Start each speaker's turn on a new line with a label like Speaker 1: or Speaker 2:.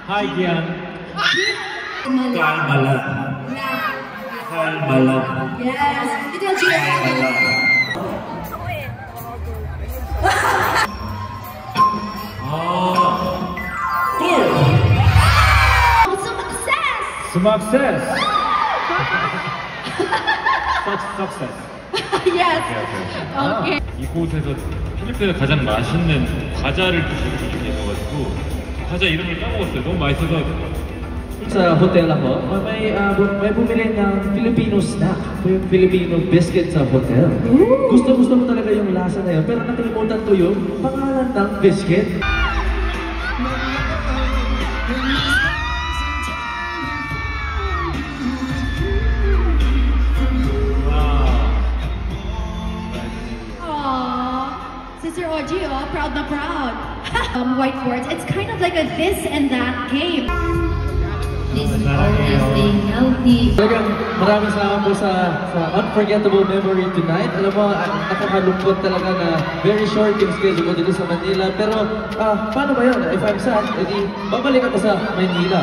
Speaker 1: Hi, Gian.
Speaker 2: Kalmalan. Kalmalan.
Speaker 3: Yes. Ito yung Gian. Success!
Speaker 1: Success! Success.
Speaker 3: Yes.
Speaker 1: Okay. 이곳에서 필리핀에서 가장 맛있는 과자를 드시는 분이 계셔가지고 과자 이름을 까먹었어요. 너무 맛있어서.
Speaker 4: Sa hotel ako, may bumili ng Filipino snack, yung Filipino biscuit sa hotel. Gusto ko talaga yung lasa na yun, pero nakalimutan ko yung pangalan ng biscuit.
Speaker 3: Sister Oji, proud na proud. Whiteboards, it's kind of like a this and that game.
Speaker 5: This is always staying healthy.
Speaker 4: Talagang maraming salamat po sa unforgettable memory tonight. Alam mo, nakakalungkot talaga na very short yung schedule ko dito sa Manila. Pero paano ba yun? If I'm sad, edi babalik ako sa Manila.